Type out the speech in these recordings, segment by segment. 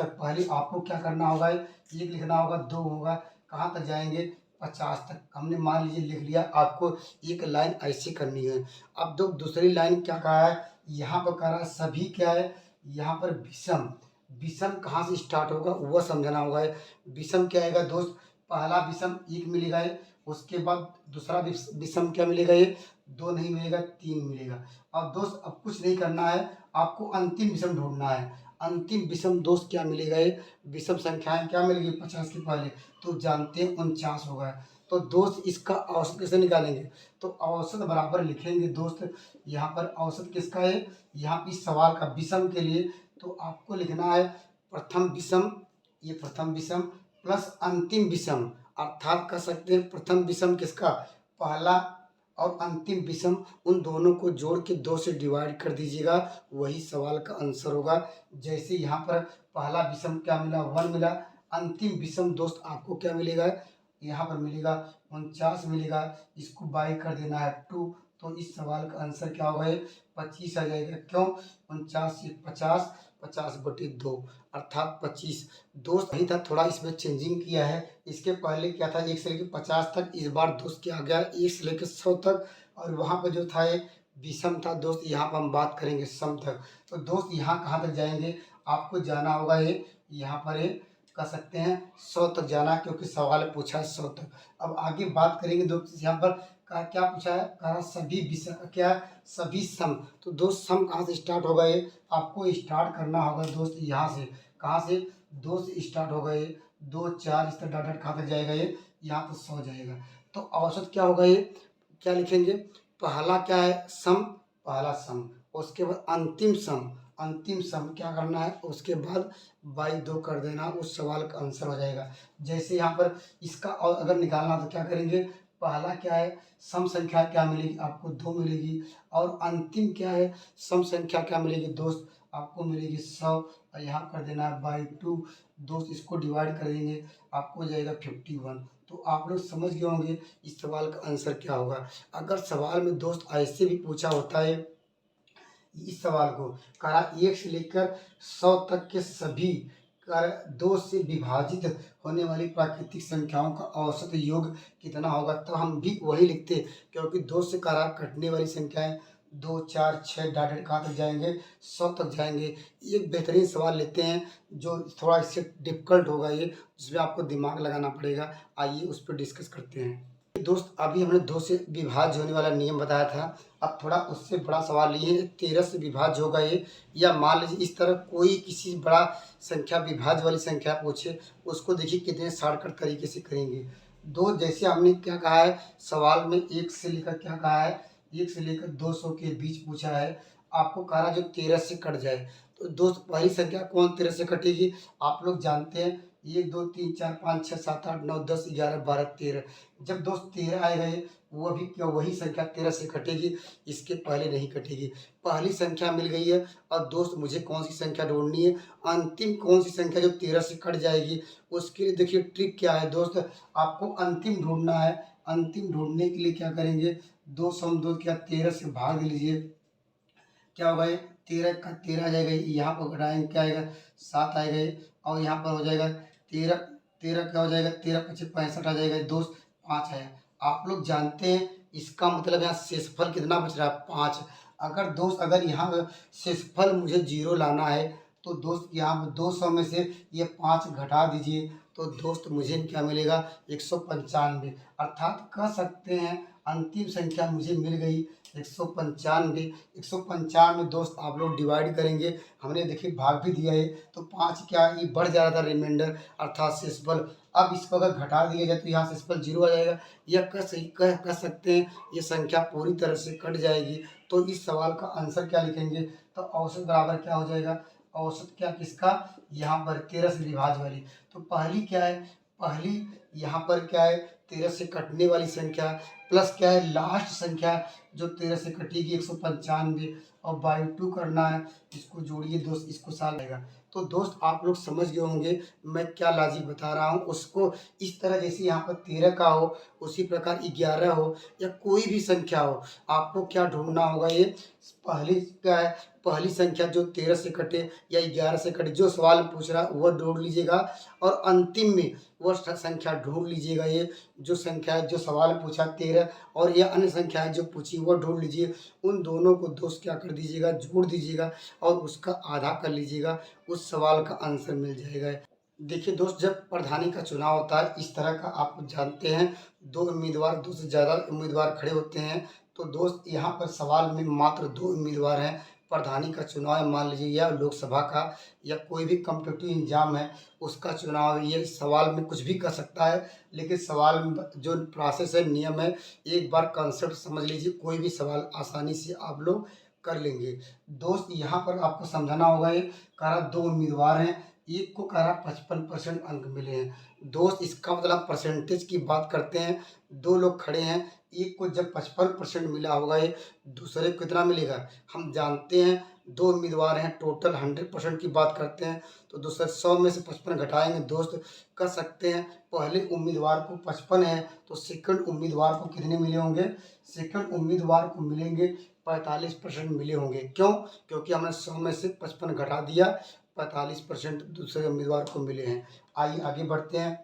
तक पहले आपको क्या करना होगा, एक लिखना होगा, दो होगा, कहाँ तक जाएंगे, 50 तक। हमने मान लीजिए लिख लिया, आपको एक लाइन ऐसे करनी है। अब दो दूसरी लाइन क्या कहा है, यहाँ पर कह रहा है सभी क्या है, यहाँ पर विषम, विषम कहाँ से स्टार्ट होगा वह समझना होगा। विषम क्या आएगा दोस्त, पहला विषम एक मिलेगा है, उसके बाद दूसरा विषम क्या मिलेगा, ये दो नहीं मिलेगा, तीन मिलेगा। अब दोस्त अब कुछ नहीं करना है, आपको अंतिम विषम ढूंढना है। अंतिम विषम दोस्त क्या मिलेगा, ये विषम संख्याएं क्या मिलेगी 50 के पहले, तो जानते हैं 49 होगा। तो दोस्त इसका औसत कैसे निकालेंगे, तो औसत बराबर लिखेंगे दोस्त, यहाँ पर औसत किसका है, यहाँ इस सवाल का विषम के लिए तो आपको लिखना है प्रथम विषम, ये प्रथम विषम प्लस अंतिम विषम, अर्थात कह सकते हैं प्रथम विषम किसका, पहला, और अंतिम विषम उन दोनों को जोड़ के 2 से डिवाइड कर दीजिएगा, वही सवाल का आंसर होगा। जैसे यहाँ पर पहला विषम क्या मिला, 1 मिला, अंतिम विषम दोस्त आपको क्या मिलेगा, यहाँ पर मिलेगा 49 मिलेगा, इसको बाई कर देना है 2, तो इस सवाल का आंसर क्या होगा, 25 आ जाएगा। क्यों, 49 से 50, 50/2 अर्थात 25। दोस्त यही था, थोड़ा इसमें चेंजिंग किया है। इसके पहले क्या था, 1 से लेकर 50 तक, इस बार दोस्त क्या आ गया 1 से लेकर 100 तक, और वहाँ पर जो था ये विषम था दोस्त, यहाँ पर हम बात करेंगे सम तक। तो दोस्त यहाँ कहाँ तक जाएंगे, आपको जाना होगा ये यहाँ पर ये कह सकते हैं 100 तक जाना, क्योंकि सवाल पूछा है 100 तक। अब आगे बात करेंगे दोस्त, यहाँ पर क्या पूछा है, कहा सभी विषम क्या, सभी सम। तो दोस्त सम कहाँ से स्टार्ट होगा, ये आपको स्टार्ट करना होगा दोस्त यहाँ से, कहाँ से, 2 से स्टार्ट होगा, ये 2 4 इस तरह डॉट कहाँ तक जाएगा, ये यहाँ पर 100 जाएगा। तो औसत क्या होगा, ये क्या लिखेंगे, पहला क्या है सम, पहला सम, उसके बाद अंतिम सम, अंतिम सम क्या करना है, उसके बाद बाई 2 कर देना, उस सवाल का आंसर हो जाएगा। जैसे यहाँ पर इसका और अगर निकालना तो क्या करेंगे, पहला क्या है सम संख्या क्या मिलेगी, आपको 2 मिलेगी, और अंतिम क्या है सम संख्या क्या मिलेगी दोस्त, आपको मिलेगी 100, और यहाँ कर देना है बाई 2 दोस्त, इसको डिवाइड कर देंगे, आपको हो जाएगा 51। तो आप लोग समझ गए होंगे इस सवाल का आंसर क्या होगा। अगर सवाल में दोस्त ऐसे भी पूछा होता है, इस सवाल को कहा 1 से लेकर 100 तक के सभी कर 2 से विभाजित होने वाली प्राकृतिक संख्याओं का औसत योग कितना होगा, तो हम भी वही लिखते, क्योंकि 2 से करा कटने वाली संख्याएं 2 4 6 डाट कहाँ तक जाएंगे, 100 तक जाएंगे। एक बेहतरीन सवाल लेते हैं जो थोड़ा इससे डिफिकल्ट होगा, ये जिसमें आपको दिमाग लगाना पड़ेगा, आइए उस पर डिस्कस करते हैं। दोस्त अभी हमने 2 से विभाज्य होने वाला नियम बताया था, अब थोड़ा उससे बड़ा सवाल लिए 13 से विभाज्य होगा ये, या मान लीजिए इस तरह कोई किसी बड़ा संख्या विभाज्य वाली संख्या पूछे, उसको देखिए कितने शॉर्टकट तरीके से करेंगे। दो जैसे हमने क्या कहा है सवाल में 1 से लेकर क्या कहा है, 1 से लेकर 200 के बीच पूछा है, आपको कहा जो 13 से कट जाए, तो दोस्त पहली संख्या कौन 13 से कटेगी, आप लोग जानते हैं 1 2 3 4 5 6 7 8 9 10 11 12 13। जब दोस्त 13 आएगा ये वो भी क्या वही संख्या 13 से कटेगी, इसके पहले नहीं कटेगी। पहली संख्या मिल गई है, और दोस्त मुझे कौन सी संख्या ढूंढनी है, अंतिम कौन सी संख्या जो 13 से कट जाएगी, उसके लिए देखिए ट्रिक क्या है दोस्त, आपको अंतिम ढूंढना है। अंतिम ढूंढने के लिए क्या करेंगे, 2 सम 2 क्या 13 से भाग लीजिए, क्या होगा ये 13 का 13 आ जाएगा, यहाँ पर घटाएंगे क्या आएगा 7 आएगा ये, और यहाँ पर हो जाएगा 13, 13 क्या हो जाएगा 13 25 65 आ जाएगा दोस्त, 5 है। आप लोग जानते हैं इसका मतलब यहाँ शेषफल कितना बच रहा है 5। अगर दोस्त अगर यहाँ शेषफल मुझे 0 लाना है, तो दोस्त यहाँ 200 में से ये 5 घटा दीजिए, तो दोस्त मुझे क्या मिलेगा 195, अर्थात कह सकते हैं अंतिम संख्या मुझे मिल गई 195। 195 दोस्त आप लोग डिवाइड करेंगे, हमने देखिए भाग भी दिया है, तो 5 क्या ये बढ़ जा रहा था रिमाइंडर अर्थात शेषफल। अब इसको अगर घटा दिया जाए तो यहाँ शेषफल 0 आ जाएगा, या कह सकते हैं ये संख्या पूरी तरह से कट जाएगी। तो इस सवाल का आंसर क्या लिखेंगे, तो औसत बराबर क्या हो जाएगा, औसत क्या किसका, यहाँ पर 13 से विभाज्य वाली। तो पहली क्या है, पहली यहाँ पर क्या है 13 से कटने वाली संख्या, प्लस क्या है लास्ट संख्या जो 13 से कटेगी 195, और बाई 2 करना है, इसको जोड़िए दोस्त, इसको साल आएगा। तो दोस्त आप लोग समझ गए होंगे मैं क्या लॉजिक बता रहा हूँ, उसको इस तरह जैसे यहाँ पर 13 का हो उसी प्रकार 11 हो या कोई भी संख्या हो, आपको क्या ढूंढना होगा, ये पहली क्या है पहली संख्या जो 13 से कटे या 11 से कटे, जो सवाल पूछ रहा है वह ढूंढ लीजिएगा, और अंतिम में वह संख्या ढूंढ लीजिएगा। ये जो संख्या है, जो सवाल पूछा 13, और यह अन्य संख्या है जो पूछी वह ढूंढ लीजिए। उन दोनों को दोस्त क्या कर दीजिएगा, जोड़ दीजिएगा और उसका आधा कर लीजिएगा, उस सवाल का आंसर मिल जाएगा। देखिए दोस्त, जब प्रधानी का चुनाव होता है इस तरह का, आप जानते हैं दो उम्मीदवार, दो से ज़्यादा उम्मीदवार खड़े होते हैं। तो दोस्त यहाँ पर सवाल में मात्र दो उम्मीदवार हैं। प्रधानी का चुनाव है, मान लीजिए, या लोकसभा का, या कोई भी कॉम्पिटिटिव एग्जाम है उसका चुनाव है। ये सवाल में कुछ भी कर सकता है, लेकिन सवाल में जो प्रोसेस है, नियम है, एक बार कॉन्सेप्ट समझ लीजिए, कोई भी सवाल आसानी से आप लोग कर लेंगे। दोस्त यहाँ पर आपको समझाना होगा, ये कह रहा दो उम्मीदवार हैं, एक को कह रहा 55% अंक मिले हैं। दोस्त इसका मतलब परसेंटेज की बात करते हैं, दो लोग खड़े हैं, एक को जब 55% मिला होगा, ये दूसरे को कितना मिलेगा हम जानते हैं। दो उम्मीदवार हैं, टोटल 100% की बात करते हैं, तो दूसरे 100 में से 55 घटाएंगे दोस्त, कर सकते हैं। पहले उम्मीदवार को 55 है, तो सेकंड उम्मीदवार को कितने मिले होंगे, सेकंड उम्मीदवार को मिलेंगे 45% मिले होंगे। क्यों? क्योंकि हमने 100 में से 55 घटा दिया, 45% दूसरे उम्मीदवार को मिले हैं। आइए आगे बढ़ते हैं।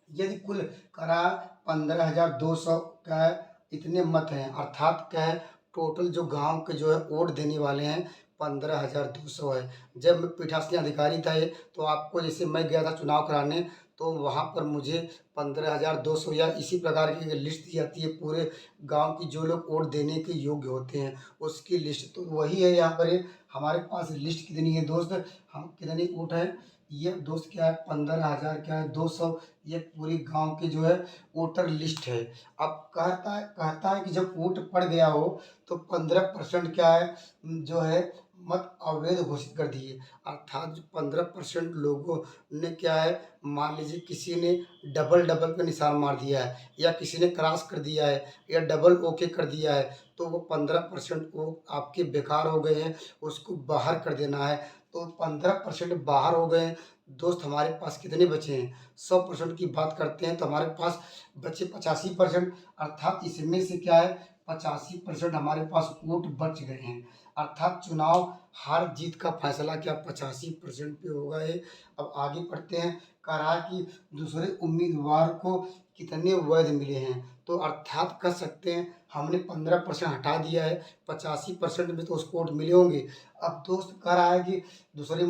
यदि कुल करा 15,200 क्या है, इतने मत हैं, अर्थात क्या है, टोटल जो गांव के जो है वोट देने वाले हैं 15,200 है। जब मैं पीठासीन अधिकारी था, ये तो आपको, जैसे मैं गया था चुनाव कराने, तो वहाँ पर मुझे 15,200 या इसी प्रकार की लिस्ट दी जाती है पूरे गांव की, जो लोग वोट देने के योग्य होते हैं उसकी लिस्ट, तो वही है यहाँ पर। हमारे पास लिस्ट कितनी है दोस्त, हम कितने वोट है, ये दोस्त क्या है 15,000 क्या है 200, ये पूरी गांव की जो है वोटर लिस्ट है। अब कहता है कि जब वोट पड़ गया हो तो 15% क्या है जो है मत अवैध घोषित कर दिए, अर्थात 15% लोगों ने क्या है, मान लीजिए किसी ने डबल डबल पे निशान मार दिया है, या किसी ने क्रॉस कर दिया है, या डबल ओके कर दिया है, तो वो 15% वो आपके बेकार हो गए हैं, उसको बाहर कर देना है। तो 15% बाहर हो गए दोस्त, हमारे पास कितने बचे हैं, 100% की बात करते हैं तो हमारे पास बचे 85%, अर्थात इसमें से क्या है 85% हमारे पास वोट बच गए हैं, अर्थात चुनाव हार जीत का फैसला क्या 85% पे होगा ये। अब आगे बढ़ते हैं, कह रहा है कि दूसरे उम्मीदवार को कितने वैध मिले हैं, तो अर्थात कर सकते हैं हमने 15% हटा दिया है, 85% में तो उसको वोट मिले होंगे। अब दोस्त कह रहा है कि दूसरे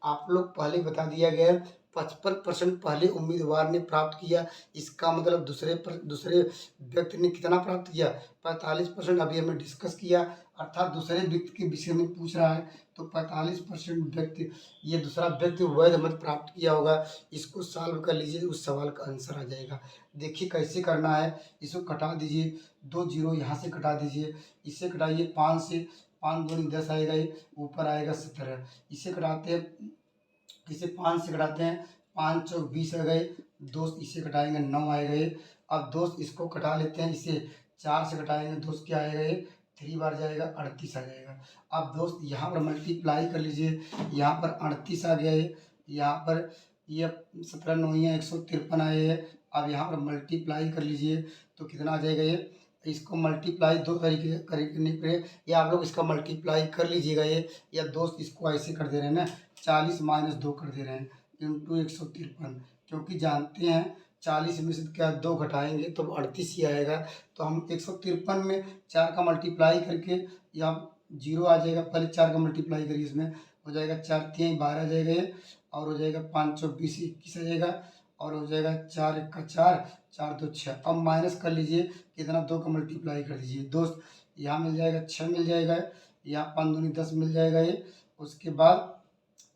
आप लोग पहले बता दिया गया है 55% पहले उम्मीदवार ने प्राप्त किया, इसका मतलब दूसरे व्यक्ति ने कितना प्राप्त किया 45%, अभी हमने डिस्कस किया, अर्थात दूसरे व्यक्ति के विषय में पूछ रहा है, तो 45% व्यक्ति, ये दूसरा व्यक्ति वैध मत प्राप्त किया होगा, इसको सॉल्व कर लीजिए, उस सवाल का आंसर आ जाएगा। देखिए कैसे करना है, इसको कटा दीजिए, 2 जीरो यहाँ से कटा दीजिए, इससे कटाइए 5 से, 5 दूनी 10 आएगा, ये ऊपर आएगा 17, इसे कटाते हैं, इसे 5 से कटाते हैं, 5 चौक 20 आ गए दोस्त, इसे कटाएंगे 9 आएगा ये। अब दोस्त इसको कटा लेते हैं, इसे 4 से कटाएंगे दोस्त, क्या आएगा ये 3 बार जाएगा 38 आ जाएगा। अब दोस्त यहाँ पर मल्टीप्लाई कर लीजिए, यहाँ पर 38 आ गया ये, यहाँ पर ये 17 9 153 आए है। अब यहाँ पर मल्टीप्लाई कर लीजिए तो कितना आ जाएगा ये, इसको मल्टीप्लाई दो तरीके करने पे, या आप लोग इसका मल्टीप्लाई कर लीजिएगा ये, या दोस्त इसको ऐसे कर दे रहे हैं ना, 40 माइनस 2 कर दे रहे हैं इंटू 153, क्योंकि जानते हैं 40 में से क्या 2 घटाएंगे तो 38 ही आएगा, तो हम 153 में 4 का मल्टीप्लाई करके, या जीरो आ जाएगा, पहले 4 का मल्टीप्लाई करिए, इसमें हो जाएगा 4 3 12 आ जाएगा ये, और हो जाएगा 5 चौक 20 21 आ जाएगा, और हो जाएगा 4 1 का 4 4 2 6। अब माइनस कर लीजिए, कितना 2 का मल्टीप्लाई कर दीजिए दोस्त, यहाँ मिल जाएगा 6 मिल जाएगा, यहाँ 5 दूनी 10 मिल जाएगा ये, उसके बाद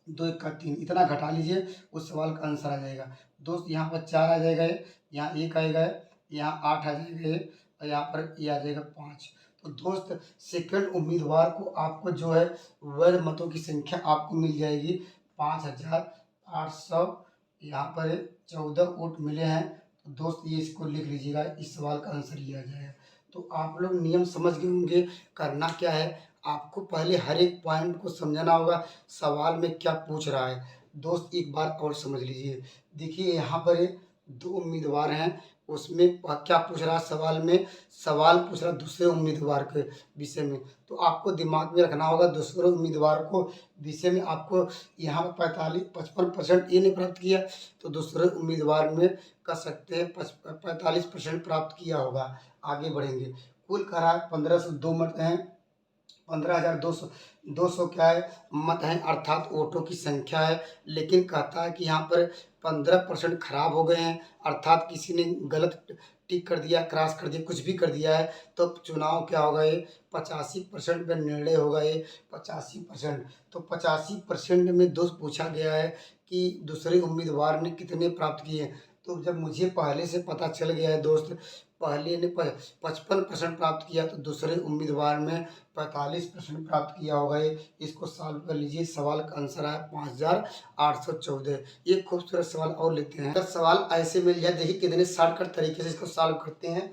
2 1 का 3, इतना घटा लीजिए, उस सवाल का आंसर आ जाएगा दोस्त। यहाँ पर 4 आ जाएगा ये, यहाँ 1 आएगा, यहाँ 8 आ जाएगा ये, और यहाँ पर ये आ जाएगा 5। तो दोस्त सेकंड उम्मीदवार को आपको जो है वैध मतों की संख्या आपको मिल जाएगी 5,800, यहाँ पर 14 वोट मिले हैं। तो दोस्त ये इसको लिख लीजिएगा, इस सवाल का आंसर ये आ जाएगा। तो आप लोग नियम समझ गए होंगे, करना क्या है, आपको पहले हर एक पॉइंट को समझना होगा, सवाल में क्या पूछ रहा है। दोस्त एक बार और समझ लीजिए, देखिए यहाँ पर दो उम्मीदवार हैं, उसमें क्या पूछ रहा है सवाल में, सवाल पूछ रहा है दूसरे उम्मीदवार के विषय में। तो आपको दिमाग में रखना होगा दूसरे उम्मीदवार को विषय में आपको यहाँ पर 55% ये नहीं प्राप्त किया, तो दूसरे उम्मीदवार में कर सकते हैं 45% प्राप्त किया होगा। आगे बढ़ेंगे। कुल कह रहा है 1502 मत हैं, 15,200 क्या है मत हैं, अर्थात वोटों की संख्या है। लेकिन कहता है कि यहाँ पर 15% खराब हो गए हैं, अर्थात किसी ने गलत टिक कर दिया, क्रॉस कर दिया, कुछ भी कर दिया है, तो चुनाव क्या होगा, ये 85% में निर्णय होगा। ये 85%, तो 85% में दोस्त पूछा गया है कि दूसरे उम्मीदवार ने कितने प्राप्त किए। तो जब मुझे पहले से पता चल गया है दोस्त, पहले ने 55% प्राप्त किया, तो दूसरे उम्मीदवार में 45% प्राप्त किया होगा। ये इसको सॉल्व कर लीजिए। सवाल का आंसर है 5814। ये खूबसूरत सवाल और लेते हैं। अगर सवाल ऐसे मिल जाए, देखिए कितने शॉर्टकट तरीके से इसको सॉल्व करते हैं।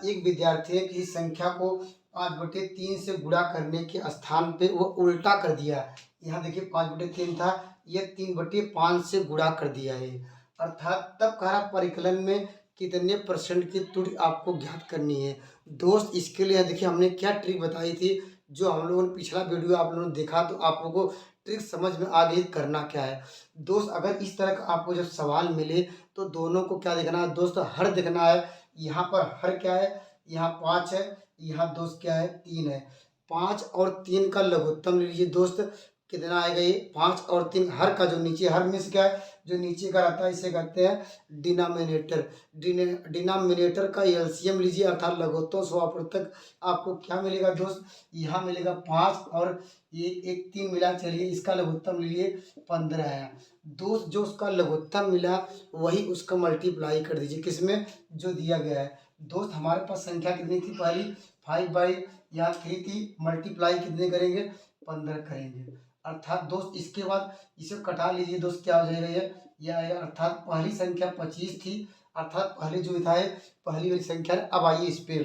एक विद्यार्थी है किसी संख्या को 5/3 से गुणा करने के स्थान पे वो उल्टा कर दिया। यहाँ देखिए 5/3 था, ये 3/5 से गुणा कर दिया है। अर्थात तब कह रहा परिकलन में कितने परसेंट की त्रुटि आपको ज्ञात करनी है। दोस्त इसके लिए देखिए हमने क्या ट्रिक बताई थी, जो हम लोगों ने पिछला वीडियो आप लोगों ने देखा, तो आप लोगों को ट्रिक समझ में आ गई करना क्या है। दोस्त अगर इस तरह का आपको जब सवाल मिले, तो दोनों को क्या देखना है दोस्त, हर देखना है। यहाँ पर हर क्या है, यहाँ 5 है, यहाँ दोस्त क्या है 3 है। 5 और 3 का लघुत्तम ले लीजिए दोस्त, कितना आएगा ये 5 और 3। हर का जो नीचे, हर में से क्या है जो नीचे का रहता है, इसे कहते हैं डिनोमिनेटर। डिनोमिनेटर का एलसीएम लीजिए, अर्थात लघुत्तम समापवर्तक आपको क्या मिलेगा दोस्त, यहाँ मिलेगा 5 और ये एक 3 मिला, चलिए इसका लघुत्तम लीजिए 15 है दोस्त। जो उसका लघुत्तम मिला वही उसका मल्टीप्लाई कर दीजिए किसमें, जो दिया गया है। दोस्त हमारे पास संख्या कितनी थी पहली, 5/3 थी, मल्टीप्लाई कितने करेंगे 15 करेंगे। अर्थात दोस्त इसके बाद इसे कटा लीजिए दोस्त, क्या हो जाएगा ये आएगा। अर्थात पहली संख्या 25 थी, अर्थात पहले जो था पहली वाली संख्या। अब आइए इस पे,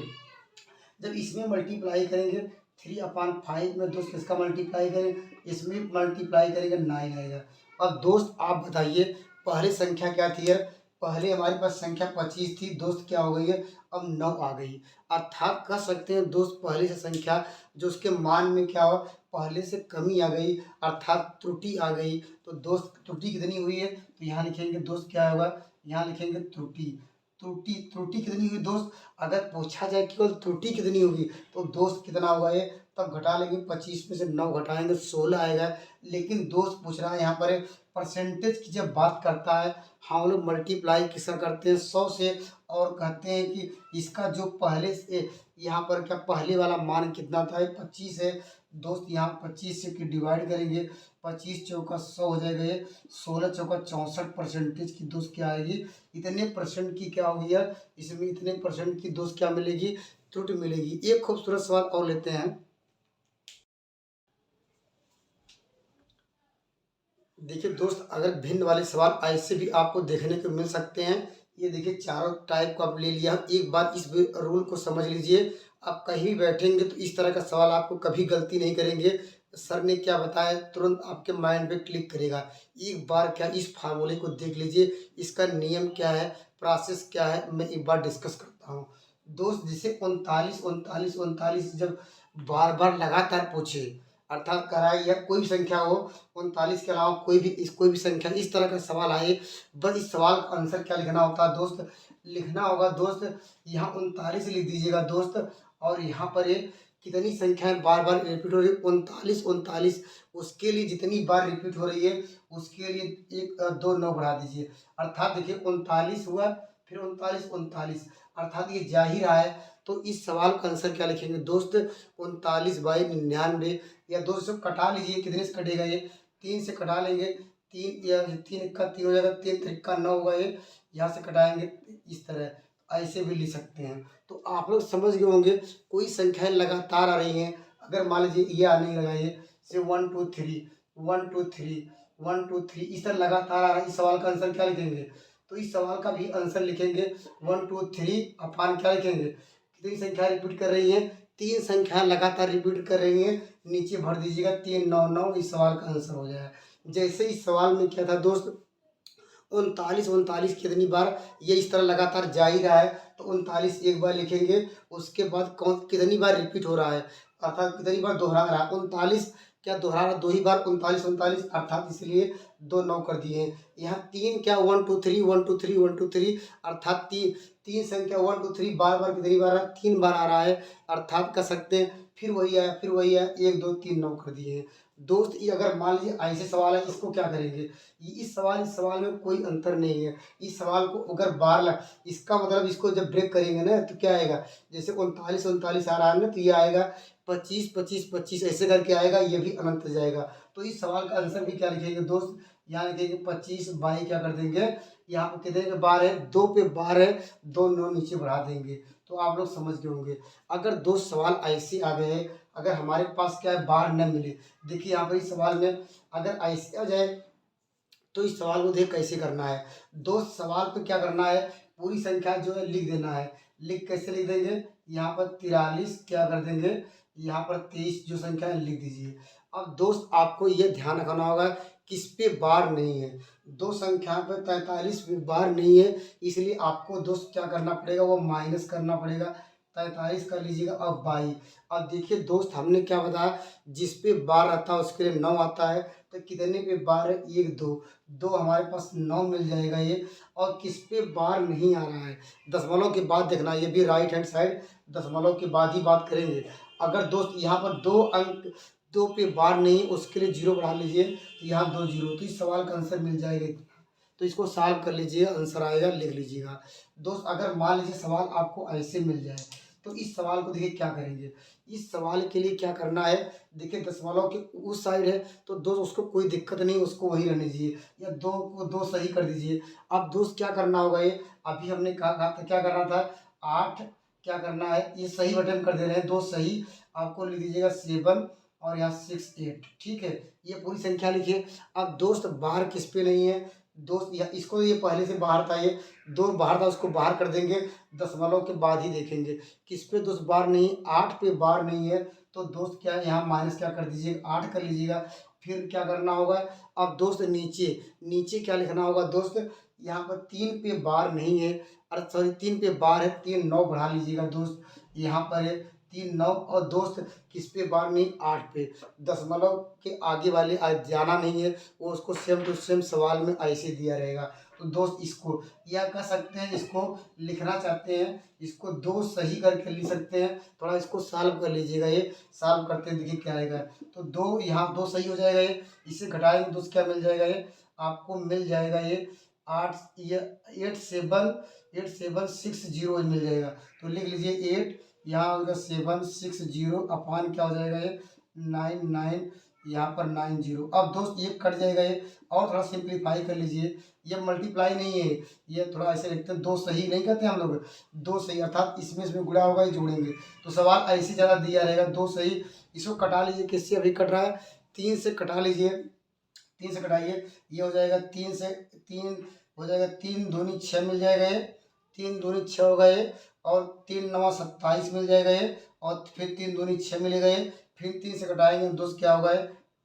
जब इसमें मल्टीप्लाई करेंगे 3/5 में दोस्त किसका मल्टीप्लाई करें, इसमें मल्टीप्लाई करेंगे 9 आएगा। अब दोस्त आप बताइए पहली संख्या क्या थी यार, पहले हमारे पास संख्या 25 थी दोस्त, क्या हो गई है अब 9 आ गई। अर्थात कह सकते हैं दोस्त पहले से संख्या जो उसके मान में क्या हो, पहले से कमी आ गई, अर्थात त्रुटि आ गई। तो दोस्त त्रुटि कितनी हुई है, तो यहाँ लिखेंगे दोस्त क्या होगा, यहाँ लिखेंगे त्रुटि। त्रुटि त्रुटि कितनी हुई दोस्त, अगर पूछा जाए केवल त्रुटि कितनी होगी, तो दोस्त कितना होगा ये, तब घटा लेंगे 25 में से 9 घटाएंगे 16 आएगा। लेकिन दोस्त पूछ रहा है यहाँ पर परसेंटेज की जब बात करता है, हम लोग मल्टीप्लाई किसका करते हैं 100 से, और कहते हैं कि इसका जो पहले से यहाँ पर क्या पहले वाला मान कितना था 25 है दोस्त, यहाँ 25 से डिवाइड करेंगे, 25 चौका 100 हो जाएगा, ये 16 चौका 64 परसेंटेज की दोस्त क्या आएगी, इतने परसेंट की क्या होगी यार, इसमें इतने परसेंट की दोस्त क्या मिलेगी, त्रुटि मिलेगी। एक खूबसूरत सवाल और लेते हैं। देखिए दोस्त अगर भिन्न वाले सवाल ऐसे भी आपको देखने को मिल सकते हैं। ये देखिए चारों टाइप को आप ले लिया, एक बार इस रूल को समझ लीजिए। आप कहीं भी बैठेंगे तो इस तरह का सवाल आपको कभी गलती नहीं करेंगे। सर ने क्या बताया तुरंत आपके माइंड पे क्लिक करेगा। एक बार क्या इस फार्मूले को देख लीजिए, इसका नियम क्या है, प्रोसेस क्या है, मैं एक बार डिस्कस करता हूँ दोस्त। जिसे 39 39 39 जब बार बार लगातार पूछे, अर्थात कराई या कोई भी संख्या हो 39 के अलावा कोई भी संख्या इस तरह का सवाल आए, बस इस सवाल का आंसर क्या लिखना होता है दोस्त, लिखना होगा दोस्त यहाँ 39 लिख दीजिएगा दोस्त। और यहाँ पर ये कितनी संख्याएं बार बार रिपीट हो रही है 39 39, उसके लिए जितनी बार रिपीट हो रही है उसके लिए 1 2 9 बढ़ा दीजिए। अर्थात देखिए 39 हुआ, फिर 39 39, अर्थात ये जा ही रहा है। तो इस सवाल का आंसर क्या लिखेंगे दोस्त 39/99, या 2 से कटा लीजिए, कितने से कटेगा ये 3 से कटा लेंगे, 3 या 3 1 का 3 हो जाएगा, 3 3 का 9 होगा, ये यहाँ से कटाएंगे, इस तरह ऐसे भी लिख सकते हैं। तो आप लोग समझ गए होंगे, कोई संख्याएं लगातार आ रही हैं, अगर मान लीजिए ये आने लगा, ये से 1 2 3 1 2 3 1 2 3 इस तरह लगातार आ रहा है, इस सवाल का आंसर क्या लिखेंगे, तो इस सवाल का भी आंसर लिखेंगे 1 2 3 अपान क्या लिखेंगे, कितनी संख्या रिपीट कर रही है, 3 संख्या लगातार रिपीट कर रही है, नीचे भर दीजिएगा 3 9 9, इस सवाल का आंसर हो जाएगा। जैसे इस सवाल में क्या था दोस्त 39 39 कितनी बार, ये इस तरह लगातार जा ही रहा है, तो 39 एक बार लिखेंगे। उसके बाद कौन कितनी बार रिपीट हो रहा है, अर्थात कितनी बार दोहरा रहा है, 39 क्या दोहरा रहा, 2 ही बार 39 39, अर्थात इसलिए 2 9 कर दिए हैं। यहाँ 3 क्या 1 2 3 1 2 3 1 2 3, अर्थात तीन संख्या 1 2 3 बार बार कितनी बार है, 3 बार आ रहा है, अर्थात कर सकते हैं फिर वही आया, फिर वही आया, 1 2 3 9 कर दिए हैं। दोस्त ये अगर मान लीजिए ऐसे सवाल है, इसको क्या करेंगे, इस सवाल में कोई अंतर नहीं है। इस सवाल को अगर बार लग, इसका मतलब इसको जब ब्रेक करेंगे ना तो क्या आएगा, जैसे 39 39 आ रहा है ना, तो ये आएगा 25 25 25 ऐसे करके आएगा, ये भी अनंत जाएगा। तो इस सवाल का आंसर भी क्या लिखेंगे दोस्त, यहाँ लिखेंगे 25 बाई क्या कर देंगे, यहाँ पे कितने के बार है, 2 पे बार है, 2 9 नीचे बढ़ा देंगे। तो आप लोग समझ गए होंगे। अगर दो सवाल ऐसे आ गए, अगर हमारे पास क्या है बार न मिले, देखिए यहाँ पर इस सवाल में अगर ऐसे आ जाए तो इस सवाल को देख कैसे करना है। दो सवाल पे क्या करना है, पूरी संख्या जो है लिख देना है। लिख कैसे लिख देंगे, यहाँ पर 43 क्या कर देंगे, यहाँ पर 23 जो संख्या है लिख दीजिए। अब दोस्त आपको ये ध्यान रखना होगा किस पे बार नहीं है, दो संख्या पे 43 पे बार नहीं है, इसलिए आपको दोस्त क्या करना पड़ेगा, वो माइनस करना पड़ेगा। 43 कर लीजिएगा। अब 22, अब देखिए दोस्त हमने क्या बताया, जिस पे बार आता है उसके लिए 9 आता है, तो कितने पे बार है, 1 2 2 हमारे पास 9 मिल जाएगा ये। और किस पे बार नहीं आ रहा है, दशमलव के बाद देखना, ये भी राइट हैंड साइड दशमलव के बाद ही बात करेंगे। अगर दोस्त यहाँ पर 2 अंक 2 पे बार नहीं, उसके लिए 0 बढ़ा लीजिए, तो यहाँ 2 0, तो इस सवाल का आंसर मिल जाएगा इतना। तो इसको सॉल्व कर लीजिए, आंसर आएगा, लिख लीजिएगा। दोस्त अगर मान लीजिए सवाल आपको ऐसे मिल जाए, तो इस सवाल को देखिए क्या करेंगे। इस सवाल के लिए क्या करना है, देखिए दशमलव के उस साइड है, तो दोस्त उसको कोई दिक्कत नहीं, उसको वही रहने दीजिए, या 2 को 2 सही कर दीजिए। अब दोस्त क्या करना होगा, ये अभी हमने कहा था क्या करना था, 8 क्या करना है, ये सही बटन कर दे रहे हैं, 2 सही, आपको लिख दीजिएगा 7 और यहाँ 6 8, ठीक है, ये पूरी संख्या लिखिए। अब दोस्त बाहर किस पे नहीं है दोस्त, या इसको ये पहले से बाहर था, ये 2 बाहर था, उसको बाहर कर देंगे, दशमलव के बाद ही देखेंगे किस पे दोस्त बार नहीं, 8 पे बार नहीं है, तो दोस्त क्या है यहाँ माइनस क्या कर दीजिए, 8 कर लीजिएगा। फिर क्या करना होगा, अब दोस्त नीचे नीचे क्या लिखना होगा दोस्त, यहाँ पर 3 पे बार नहीं है, अरे सॉरी 3 पे बार है, 3 9 बढ़ा लीजिएगा दोस्त, यहाँ पर है 3 9, और दोस्त किस पे बार नहीं, 8 पे, दशमलव के आगे वाले जाना नहीं है, वो उसको सेम टू सेम सवाल में ऐसे दिया रहेगा। तो दोस्त इसको या कह सकते हैं, इसको लिखना चाहते हैं, इसको 2 सही करके लिख सकते हैं, थोड़ा इसको सॉल्व कर लीजिएगा। ये सॉल्व करते हैं, देखिए क्या आएगा, तो 2 यहाँ 2 सही हो जाएगा, ये इसे घटाएंगे दोस्त क्या मिल जाएगा, ये आपको मिल जाएगा ये 8 ये 8 7 6 0 मिल जाएगा। तो लिख लीजिए 8, यहाँ होगा 7 6 0 अपान क्या हो जाएगा, ये 9 9, यहाँ पर 9 0। अब दोस्त ये कट जाएगा ये, और थोड़ा सिंप्लीफाई कर लीजिए, ये मल्टीप्लाई नहीं है, ये थोड़ा ऐसे लिखते हैं, 2 सही नहीं कहते हम लोग, 2 सही, अर्थात इसमें गुणा होगा, ये जोड़ेंगे, तो सवाल ऐसे ज़्यादा दिया रहेगा, 2 सही। इसको कटा लीजिए, किससे अभी कट रहा है, 3 से कटा लीजिए, 3 से कटाइए, ये हो जाएगा 3 से 3 हो जाएगा, 3 दूनी 6 मिल जाएगा ये, 3 दूनी 6 होगा ये, और 3 9 27 मिल जाएगा ये, और फिर 3 दूनी 6 मिलेगा ये, फिर 3 से कटाएंगे दोस्त क्या होगा ये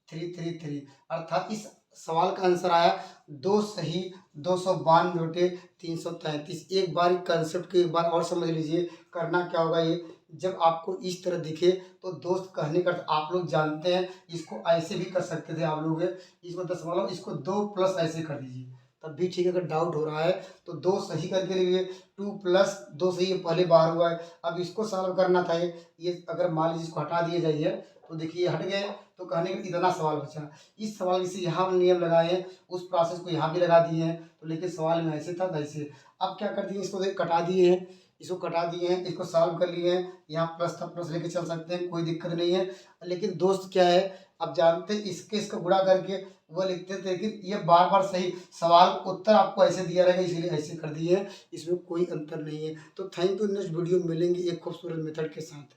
3 3 3, अर्थात इस सवाल का आंसर आया 2 सही 292 बटे 333। एक बार कंसेप्ट को एक बार और समझ लीजिए, करना क्या होगा, ये जब आपको इस तरह दिखे तो दोस्त कहने का आप लोग जानते हैं, इसको ऐसे भी कर सकते थे आप लोग, इसको दशमलव इसको 2 प्लस ऐसे कर दीजिए, तब भी ठीक है। अगर डाउट हो रहा है तो 2 सही करके लिए 2 प्लस 2 सही, ये पहले बाहर हुआ है, अब इसको सॉल्व करना था। ये अगर मान लीजिए इसको हटा दिए जाइए, तो देखिए हट गए, तो कहने का इतना सवाल बचा। इस सवाल से यहाँ नियम लगाए हैं, उस प्रोसेस को यहाँ भी लगा दिए हैं, तो लेकिन सवाल में ऐसे था वैसे। अब क्या कर दिए, इसको कटा दिए हैं, इसको कटा दिए हैं, इसको सॉल्व कर लिए हैं, यहाँ प्लस था प्लस लेके चल सकते हैं, कोई दिक्कत नहीं है। लेकिन दोस्त क्या है, अब जानते हैं इसके इसका गुणा करके वो लिखते थे, लेकिन ये बार बार सही सवाल उत्तर आपको ऐसे दिया रहेगा, इसलिए ऐसे कर दिए हैं, इसमें कोई अंतर नहीं है। तो थैंक यू, नेक्स्ट वीडियो में मिलेंगे एक खूबसूरत मेथड के साथ।